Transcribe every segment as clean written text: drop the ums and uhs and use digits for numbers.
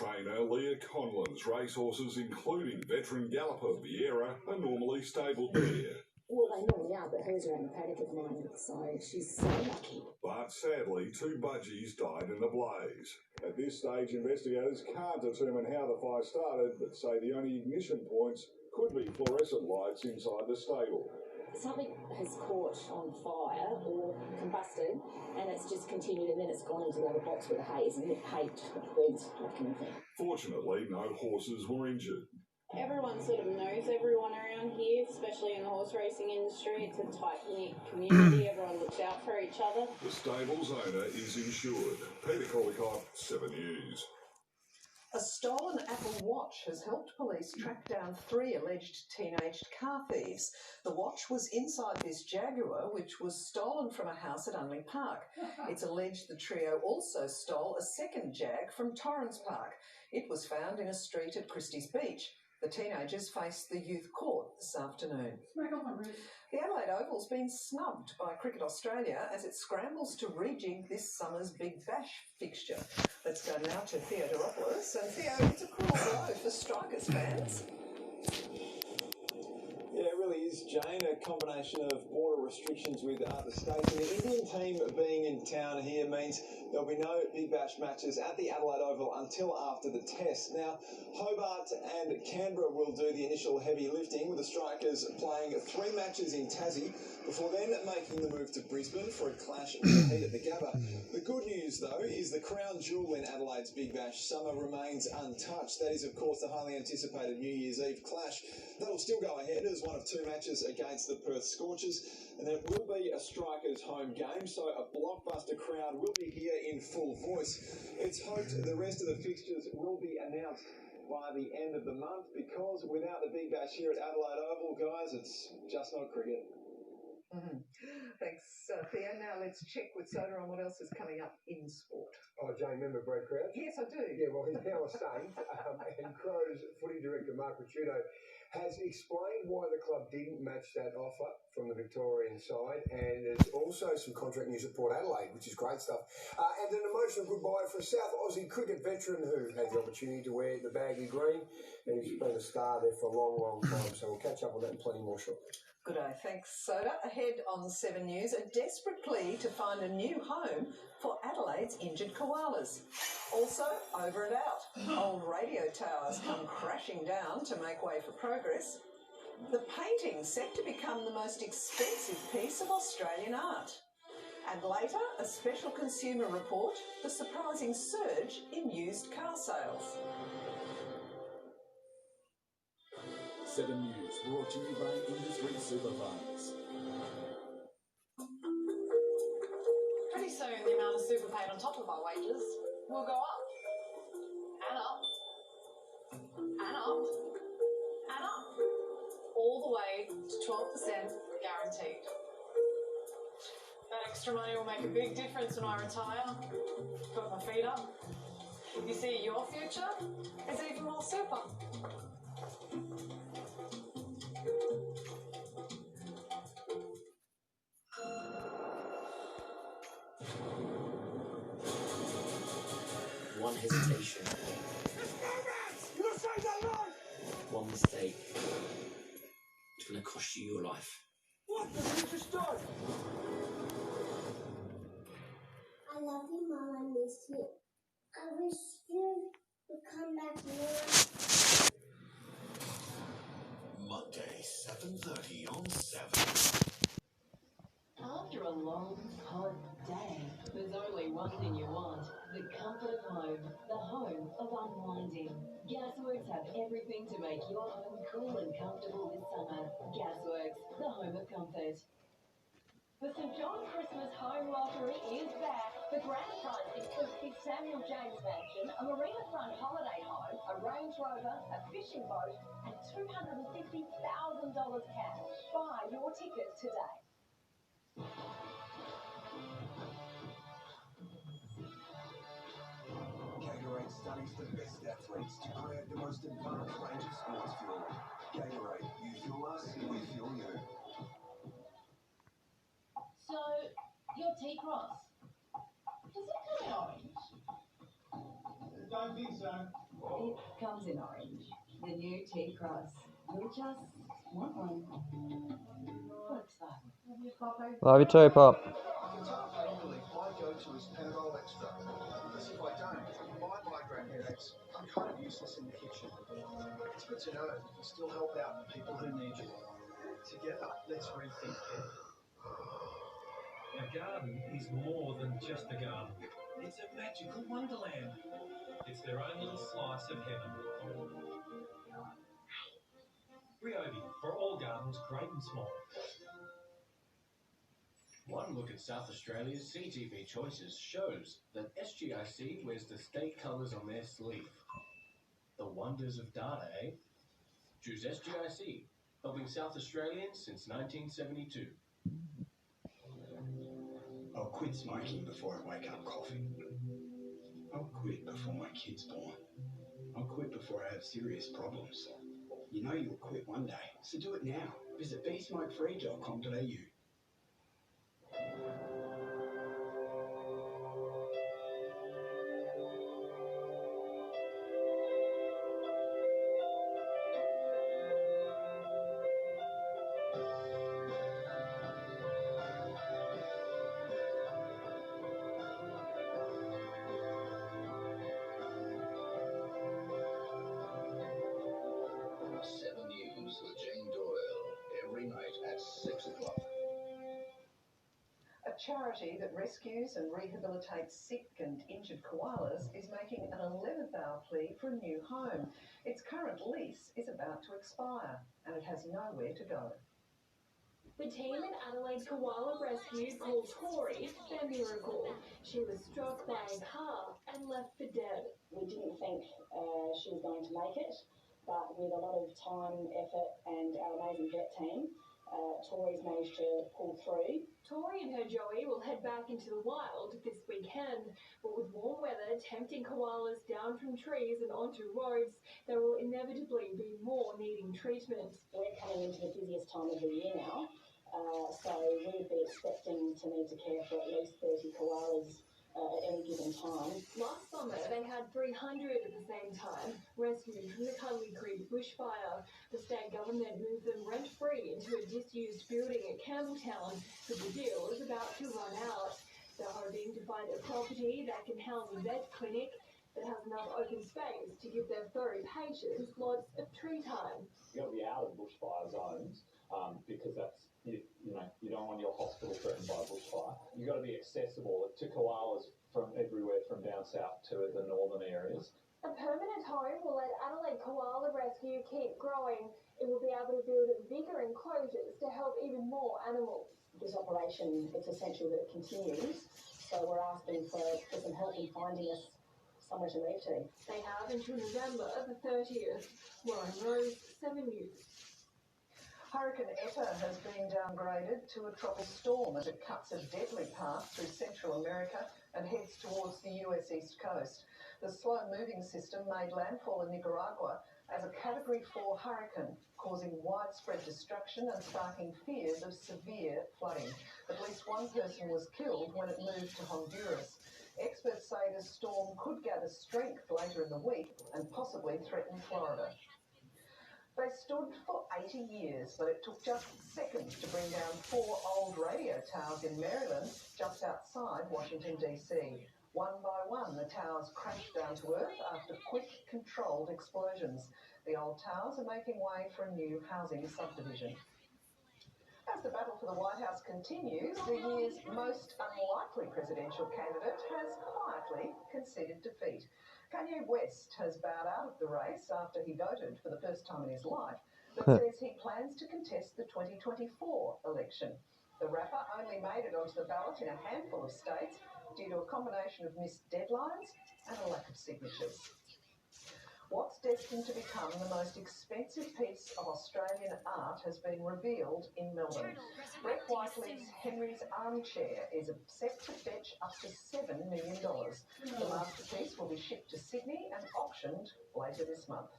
trainer Leah Conlon's racehorses, including veteran galloper Vieira, are normally stabled there. Well, they normally are, but hers are in the paddock at the moment, so she's so lucky. But sadly, 2 budgies died in the blaze. At this stage, investigators can't determine how the fire started, but say the only ignition points could be fluorescent lights inside the stable. Something has caught on fire or combusted, and it's just continued, and then it's gone into the other box where the hay is, and the hay burns like anything. Fortunately, no horses were injured. Everyone sort of knows everyone around here, especially in the horse racing industry. It's a tight-knit community. Everyone looks out for each other. The stable's owner is insured. Peter Kolikoff, 7 News. A stolen Apple Watch has helped police track down 3 alleged teenage car thieves. The watch was inside this Jaguar, which was stolen from a house at Unley Park. It's alleged the trio also stole a second Jag from Torrens Park. It was found in a street at Christie's Beach. The teenagers face the youth court this afternoon. The Adelaide Oval's been snubbed by Cricket Australia as it scrambles to rejig this summer's Big Bash fixture. Let's go now to Theo Doropoulos. And Theo, it's a cruel blow for Strikers fans. Yeah, it really is, Jane. A combination of border restrictions with other states and the Indian team being in town here means there'll be no Big Bash matches at the Adelaide Oval until after the test. Now, Hobart and Canberra will do the initial heavy lifting, with the Strikers playing 3 matches in Tassie before then making the move to Brisbane for a clash with the heat at the Gabba. The good news, though, is the crown jewel in Adelaide's Big Bash summer remains untouched. That is, of course, the highly anticipated New Year's Eve clash. That'll still go ahead as one of 2 matches against the Perth Scorchers, and it will be a Strikers home game, so a blockbuster crowd will be here in full voice. It's hoped the rest of the fixtures will be announced by the end of the month, because without the Big Bash here at Adelaide Oval, guys, it's just not cricket. Thanks, Theo. Now let's check with Soda on what else is coming up in sport. Oh, Jane, remember Brad Crouch? Yes, I do. Yeah, well, he's now a Saint, and Crows footy director Mark Ricciuto has explained why the club didn't match that offer from the Victorian side, and there's also some contract news at Port Adelaide, which is great stuff. And an emotional goodbye for a South Aussie cricket veteran who had the opportunity to wear the baggy green, and he's been a star there for a long, long time. So we'll catch up on that and plenty more shortly. Good day, thanks, Soda. Ahead on 7 News, a desperate plea to find a new home for Adelaide's injured koalas. Also, over and out, old radio towers come crashing down to make way for progress. The painting set to become the most expensive piece of Australian art. And later, a special consumer report, the surprising surge in used car sales. 7 News, brought to you by Industry Super Funds. Pretty soon, the amount of super paid on top of our wages will go up. And up. And up. And up. All the way to 12% guaranteed. That extra money will make a big difference when I retire. Put my feet up. You see, your future is even more super. One hesitation. One mistake. It's going to cost you your life. What have you just done? I love you, Mom. I miss you. I wish you would come back more. Monday, 7:30 on 7. After a long, hot day, there's only one thing you want. The comfort of home. The home of unwinding. Gasworks have everything to make your home cool and comfortable this summer. Gasworks, the home of comfort. The St John Christmas Home Lottery is back. The grand prize includes the Samuel James Mansion, a marina front holiday home, a Range Rover, a fishing boat, and $250,000 cash. Buy your tickets today. Gatorade studies the best athletes to create the most advanced range of sports fuel. Gatorade, you fuel us, we fuel you. So, your T-Cross, does it come in orange? Don't think so. It comes in orange. The new T-Cross. You'll just want one. What's that? Love you too, Pop. The type of pain relief I go to is Panadol Extra. Because if I don't, my migraine headaches, I'm kind of useless in the kitchen. It's good to know you can still help out the people who need you. Together, let's rethink care. A garden is more than just a garden. It's a magical wonderland. It's their own little slice of heaven. Ryobi, for all gardens, great and small. One look at South Australia's CTV choices shows that SGIC wears the state colours on their sleeve. The wonders of data, eh? Choose SGIC, helping South Australians since 1972. I'll quit smoking before I wake up coughing. I'll quit before my kid's born. I'll quit before I have serious problems. You know you'll quit one day, so do it now. Visit besmokefree.com.au. A charity that rescues and rehabilitates sick and injured koalas is making an 11th hour plea for a new home. Its current lease is about to expire and it has nowhere to go. The team at Adelaide's Koala Rescue called Tori their miracle. She was struck by a car and left for dead. We didn't think she was going to make it, but with a lot of time, effort and our amazing vet team, Tori's managed to pull through. Tori and her Joey will head back into the wild this weekend, but with warm weather tempting koalas down from trees and onto roads, there will inevitably be more needing treatment. We're coming into the busiest time of the year now, so we would be expecting to need to care for at least 30 koalas at any given time. Last summer, they had 300 at the same time, rescued from the Cuddly Creek bushfire. The state government moved them rent-free into a disused building at Campbelltown, but the deal is about to run out. They're hoping to find a property that can house a vet clinic that has enough open space to give their furry patients lots of tree time. You've got to be out of bushfire zones because that's, you don't want your hospital threatened by bushfire. You've got to be accessible to koalas from everywhere from down south to the northern areas. A permanent home will let Adelaide Koala Rescue keep growing. It will be able to build bigger enclosures to help even more animals. This operation, it's essential that it continues, so we're asking for some help in finding us somewhere to move to. They have until November the 30th. Warren Rose, 7 News. Hurricane Eta has been downgraded to a tropical storm as it cuts a deadly path through Central America and heads towards the US East Coast. The slow-moving system made landfall in Nicaragua as a Category 4 hurricane, causing widespread destruction and sparking fears of severe flooding. At least one person was killed when it moved to Honduras. Experts say the storm could gather strength later in the week and possibly threaten Florida. They stood for 80 years, but it took just seconds to bring down 4 old radio towers in Maryland, just outside Washington, D.C. One by one, the towers crashed down to earth after quick, controlled explosions. The old towers are making way for a new housing subdivision. As the battle for the White House continues, the year's most unlikely presidential candidate has quietly conceded defeat. Kanye West has bowed out of the race after he voted for the first time in his life, but says he plans to contest the 2024 election. The rapper only made it onto the ballot in a handful of states due to a combination of missed deadlines and a lack of signatures. What's destined to become the most expensive piece of Australian art has been revealed in Melbourne. Brett Whiteley's Henry's Armchair is set to fetch up to $7 million. The masterpiece will be shipped to Sydney and auctioned later this month.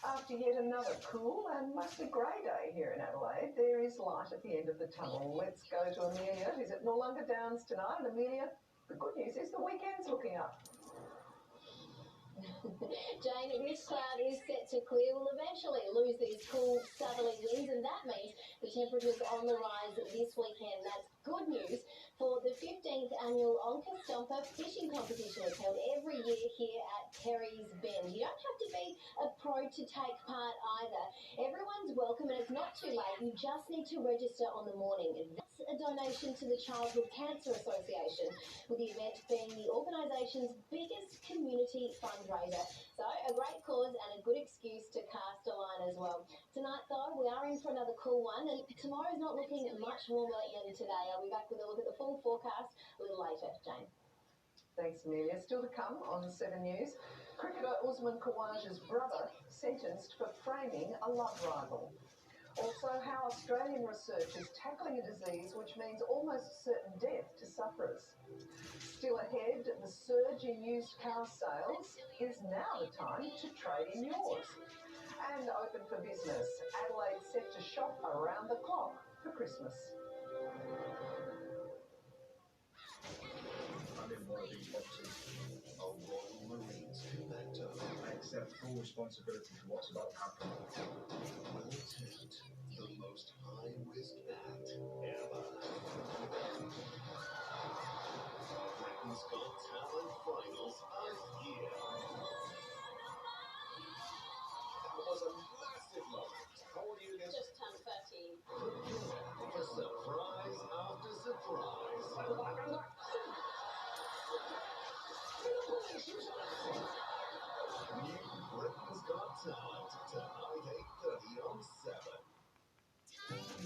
After yet another cool and mostly grey day here in Adelaide, there is light at the end of the tunnel. Let's go to Amelia, who's at Noarlunga Downs tonight. And Amelia, the good news is the weekend's looking up. Jane, this cloud is set to clear. We'll eventually lose these cool southerly winds, and that means the temperatures on the rise this weekend. That's good news for the 15th annual Onka Stomper fishing competition. It's held every year here at Terry's Bend. You don't have to be a pro to take part either. Everyone's welcome, and it's not too late. You just need to register on the morning. That's a donation to the Childhood Cancer Association, with the event being the organisation's biggest community fundraiser. So a great cause and a good excuse to cast a line as well. Tonight, though, we are in for another cool one, and tomorrow's not looking much warmer than today. I'll be back with a look at the full forecast a little later. Jane. Thanks, Amelia. Still to come on 7 News. Cricketer Usman Khawaja's brother sentenced for framing a love rival. Also, how Australian research is tackling a disease which means almost certain death to sufferers. Still ahead, the surge in used car sales is now the time to trade in yours. And open for business, Adelaide set to shop around the clock for Christmas. I'm in one of these boxes. A Royal Marines Commando. I accept full responsibility for what's about to happen. Militant, the most high-risk act ever. Britain's Got Talent Finals are here. That was a massive moment. How old are you again? Just turned 13. For surprise after surprise. New Britain's Got Talent tonight 8:30 on 7.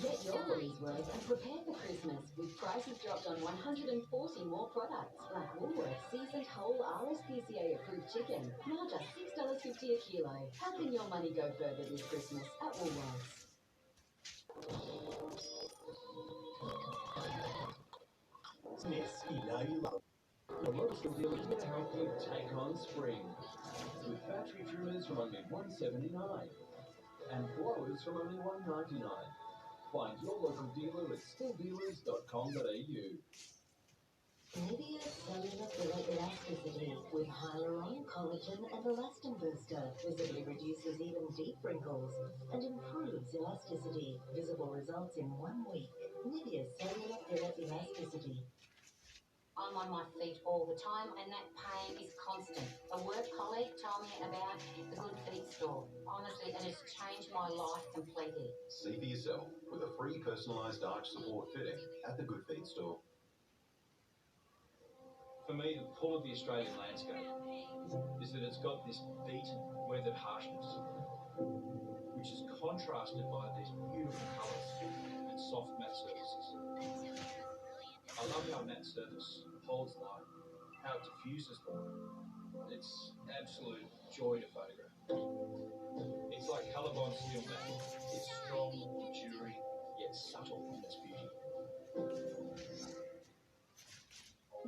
Get your money's worth and prepare for Christmas with prices dropped on 140 more products like Woolworths seasoned whole RSPCA approved chicken, now just $6.50 a kilo. Helping your money go further this Christmas at Woolworths. Miss, you know you love. The local dealers will help you take on spring. With battery trimmers from only $179 and blowers from only $199. Find your local dealer at stilldealers.com.au. Nivea Cellular Filler Elasticity with hyaluron, collagen and elastin booster visibly reduces even deep wrinkles and improves elasticity. Visible results in 1 week. Nivea Cellular Filler Elasticity. I'm on my feet all the time and that pain is constant. A work colleague told me about the Good Feet store. Honestly, it has changed my life completely. See for yourself with a free personalised arch support fitting at the Good Feet store. For me, the pull of the Australian landscape is that it's got this beaten, weathered harshness, which is contrasted by these beautiful colours and soft matte surfaces. I love how matte surface holds light, how it diffuses light. It's absolute joy to photograph. It's like colour-bond steel matte. It's strong, enduring, yet subtle in its beauty.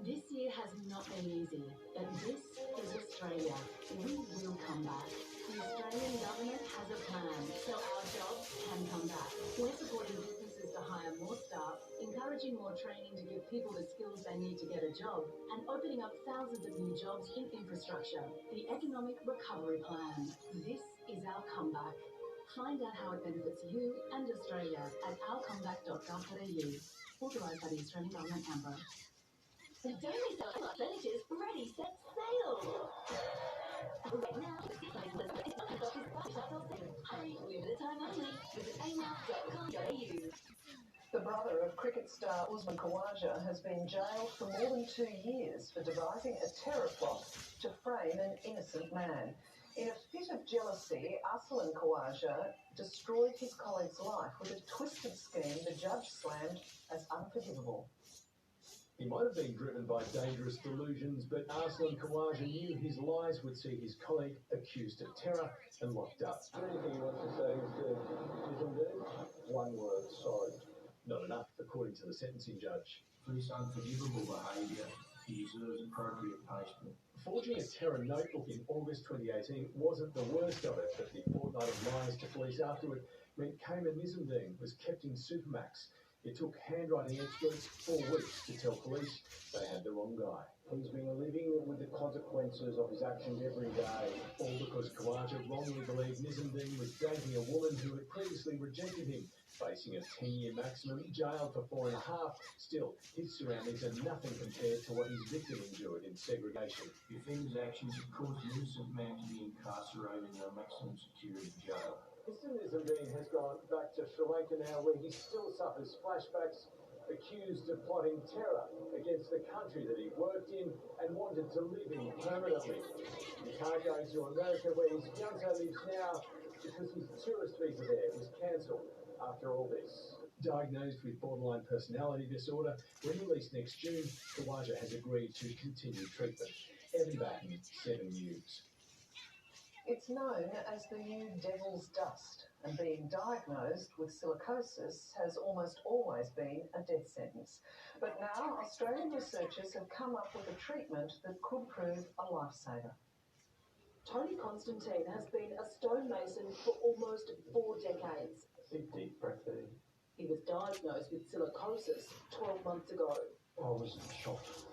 This year has not been easy, but this is Australia. We will come back. The Australian government has a plan, so our jobs can come back. We're supporting businesses to hire more staff, encouraging more training to give people the skills they need to get a job, and opening up thousands of new jobs in infrastructure. The Economic Recovery Plan. This is our comeback. Find out how it benefits you and Australia at ourcomeback.gov.au. Authorised by the Australian Government, Canberra. Don't miss out on furniture's ready, set, sale! Right now, hurry, limited time only. Visit amap.com.au. The brother of cricket star Usman Khawaja has been jailed for more than 2 years for devising a terror plot to frame an innocent man. In a fit of jealousy, Usman Khawaja destroyed his colleague's life with a twisted scheme the judge slammed as unforgivable. He might have been driven by dangerous delusions, but Arslan Khawaja knew his lies would see his colleague accused of terror and locked up. Anything you want to say is do? One word, sorry. Not enough, according to the sentencing judge. For this unforgivable behaviour, he deserves appropriate punishment. Forging a terror notebook in August 2018 wasn't the worst of it, but the fortnight of lies to police afterward meant Cayman Nizamdeen was kept in Supermax. It took handwriting experts 4 weeks to tell police they had the wrong guy. He's been living with the consequences of his actions every day. All because charge of wrongly believed Nizamdeen was dating a woman who had previously rejected him, facing a 10-year maximum, jailed for 4.5. Still, his surroundings are nothing compared to what his victim endured in segregation. The offender's actions have caused the innocent man to be incarcerated in a maximum security jail. Mr. Nizamdeen has gone back to Sri Lanka now, where he still suffers flashbacks, accused of plotting terror against the country that he worked in and wanted to live in permanently. He can't go to America, where his fiancée lives now, because his tourist visa there was cancelled after all this. Diagnosed with borderline personality disorder, when released next June, Kawaja has agreed to continue treatment. Evan Batten, 7 News. It's known as the new devil's dust, and being diagnosed with silicosis has almost always been a death sentence. But now Australian researchers have come up with a treatment that could prove a lifesaver. Tony Constantine has been a stonemason for almost 4 decades. Big deep breath in. He was diagnosed with silicosis 12 months ago. I was shocked.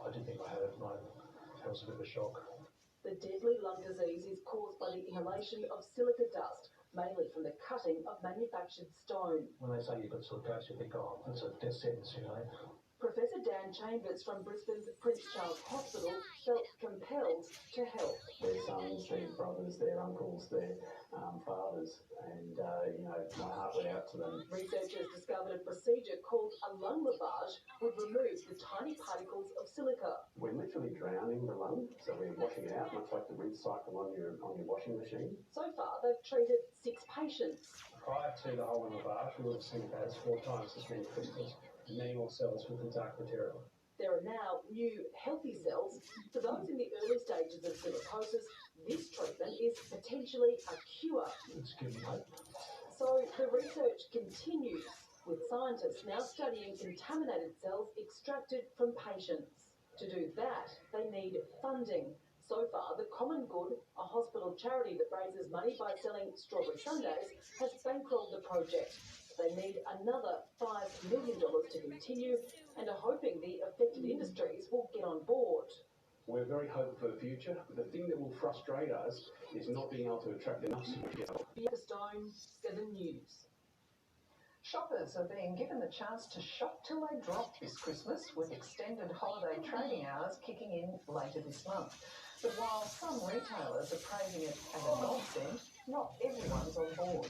I didn't think I had it. That was a bit of a shock. The deadly lung disease is caused by the inhalation of silica dust, mainly from the cutting of manufactured stone. When they say you've got silicosis, you think, oh, that's a death sentence, you know. Professor Dan Chambers from Brisbane's Prince Charles Hospital felt compelled to help. Their sons, their brothers, their uncles, their fathers, and my heart went out to them. Researchers discovered a procedure called a lung lavage would remove the tiny particles of silica. We're literally drowning the lung, so we're washing it out, much like the rinse cycle on your washing machine. So far, they've treated 6 patients. Prior to the whole lavage, we would have seen about 4 times as many crystals and many more cells with the dark material. There are now new healthy cells. For those in the early stages of silicosis, this treatment is potentially a cure. It's giving hope. So the research continues, with scientists now studying contaminated cells extracted from patients. To do that, they need funding. So far, the Common Good, a hospital charity that raises money by selling strawberry sundaes, has bankrolled the project. They need another $5 million to continue and are hoping the affected industries will get on board. We're very hopeful for the future, but the thing that will frustrate us is not being able to attract enough people. Bianca Stone, 7 News. Shoppers are being given the chance to shop till they drop this Christmas, with extended holiday trading hours kicking in later this month. But while some retailers are praising it as a godsend, not everyone's on board.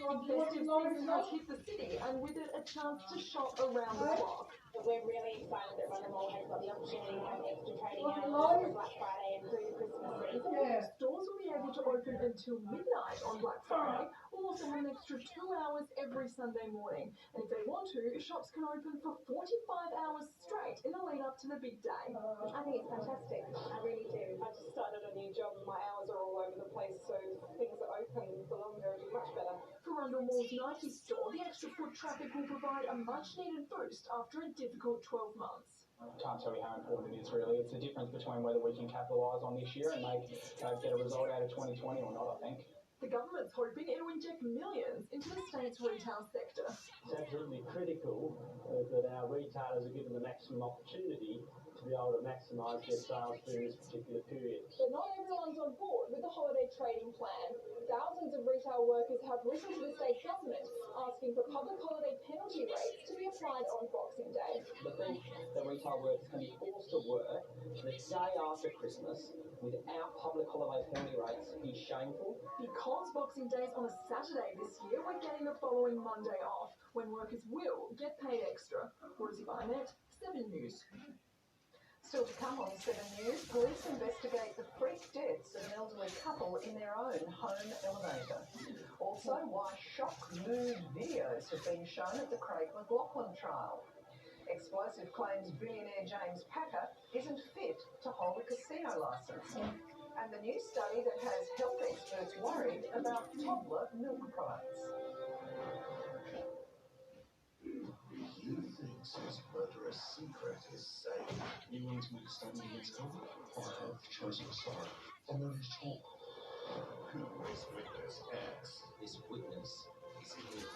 Festive season has hit the city, and with it a chance to shop around the clock. We're really excited that Run the Mall has got the opportunity to have extra trading hours for Black Friday and through the Christmas season. Stores will be able to open until midnight on Black Friday. We'll also have an extra 2 hours every Sunday morning. And if they want to, shops can open for 45 hours straight in the lead up to the big day. I think it's fantastic. I really do. I just started a new job and my hours are all over the place, so things are open for longer will be much better. For Rundle Mall's Nike store, the extra foot traffic will provide a much-needed boost after a difficult 12 months. I can't tell you how important it is, really. It's the difference between whether we can capitalise on this year and get a result out of 2020 or not, I think. The government's hoping it will inject millions into the state's retail sector. It's absolutely critical that our retailers are given the maximum opportunity to be able to maximise their sales during this particular period. But not everyone's on board with the holiday trading plan. Thousands of retail workers have written to the state government asking for public holiday penalty rates to be applied on Boxing Day. The think that retail workers can be forced to work the day after Christmas without public holiday penalty rates is shameful. Because Boxing Day is on a Saturday this year, we're getting the following Monday off, when workers will get paid extra. Rosie Barnett, 7 News. Still to come on 7 News, police investigate the freak deaths of an elderly couple in their own home elevator. Also, why shock mood videos have been shown at the Craig McLaughlin trial. Explosive claims billionaire James Packer isn't fit to hold a casino licence. And the new study that has health experts worried about toddler milk products. Who thinks his murderous secret is safe? You want me to stop me against COVID? I have chosen a side. I'm ready to talk. Who is witness X? This witness is here.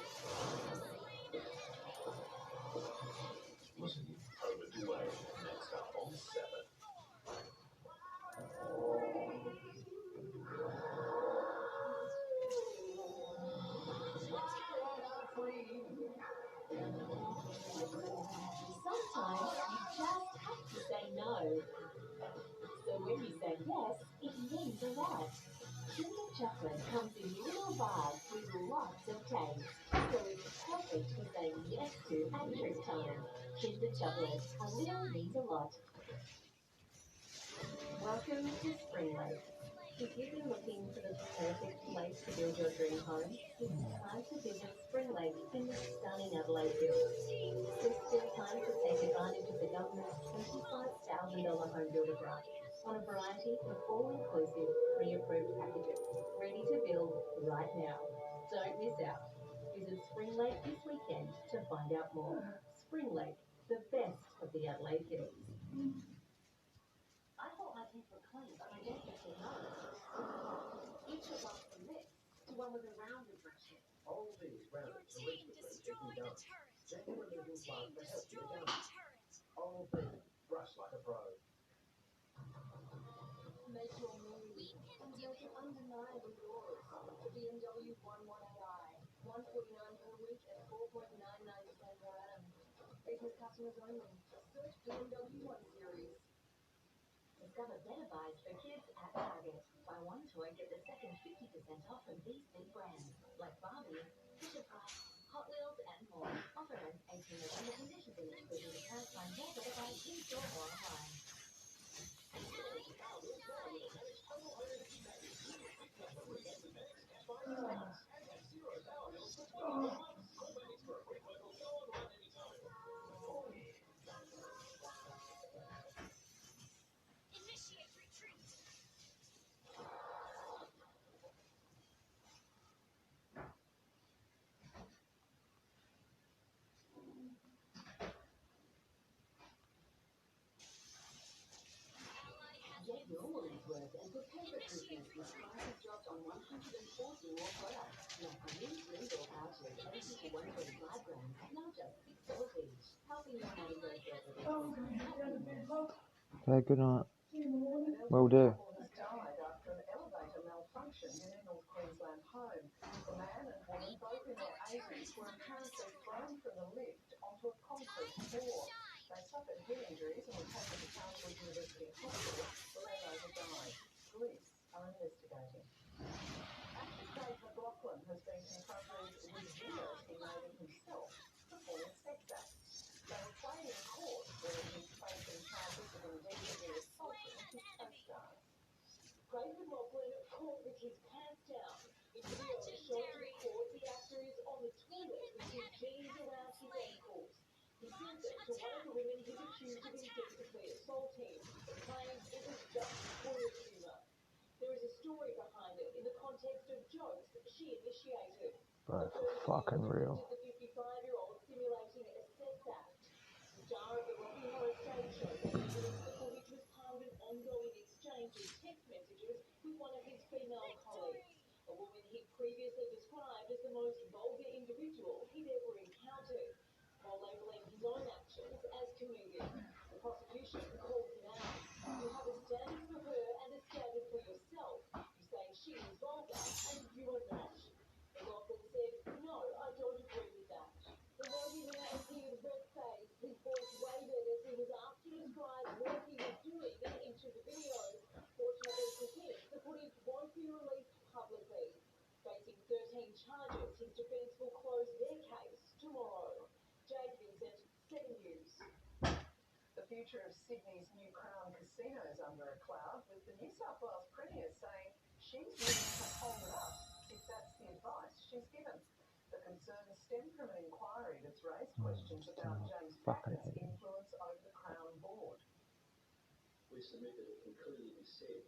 Listen, home and away. Next up on 7. word. A little means a lot. Welcome to Spring Lake. If you've been looking for the perfect place to build your dream home, it's time to visit Spring Lake in the stunning Adelaide Hills. There's still time to take advantage of the government's $25,000 home builder grant on a variety of all-inclusive, pre-approved packages, ready to build right now. Don't miss out. Visit Spring Lake this weekend to find out more. Spring Lake, the best of the Adelaide Hills. I thought my teeth were clean, but my dentist said no. Each of us from this to one with a rounded brush head. All these rounded destroyed the turret. Genuine little plant to help you down. All these brush like a pro. Make your move and make it undeniably yours. The BMW 118i, $149 per week at 4.99% per annum. Business customers only. Search BMW 1 Series. Discover better buys for kids at Target. Buy one toy, get the second 50% off from these big brands like Barbie, Fisher-Price, Hot Wheels, and more. Offer ends 18 November. Conditions and exclusions apply. Find more better buys in store or online. Initiate retreat. Get your money's worth and prepare for Christmas with prices dropped on 140 more products. Like new Lindor pouches, empty to 125 grams, now just $6 each. Helping your money go further. Okay, good night. Will do. Has died after an elevator malfunctioned in a North Queensland home. The man and woman, both in their 80s, were apparently thrown from the lift onto a concrete floor. They suffered head injuries and were taken to Townsville University Hospital, where they later died. Police are investigating. Actor Craig McLachlan has been confronted with videos he made of himself performing sex acts. They were played in court where he's facing charges of indecently assaulting his co-stars. Craig McLachlan caught with his pants down. In video shown to the court, the actor is on the toilet with his jeans around his ankles. He says that to one of the women he's accused of indecently assaulting, but claims it was just toilet humour. There is a story behind it in the context of jokes she initiated. Bro, fucking real. The 55-year-old simulating a sex act. The star of the Rocky Horror stage show believes the footage was part of an ongoing exchange of text messages with one of his female colleagues, a woman he previously described as the most vulgar individual he'd ever encountered, while labelling his own actions as comedic. The prosecution called him out. You have a standard for her and a standard for yourself. You say she is vulgar and you are not. McLachlan said, no, I don't agree with that. The lawyer now appeared red-faced, his voice wavered as he was asked to describe what he was doing in each of the videos. Fortunately for him, the footage won't be released publicly. Facing 13 charges, his defence will close their case tomorrow. Jade Vincent, 7 News. The future of Sydney's new Crown Casino is under a cloud, with the New South Wales Premier saying she's willing to hold it up if that's the advice she's given. The concerns stem from an inquiry that's raised questions about James Packett's influence over the Crown Board. We submit that it can clearly be said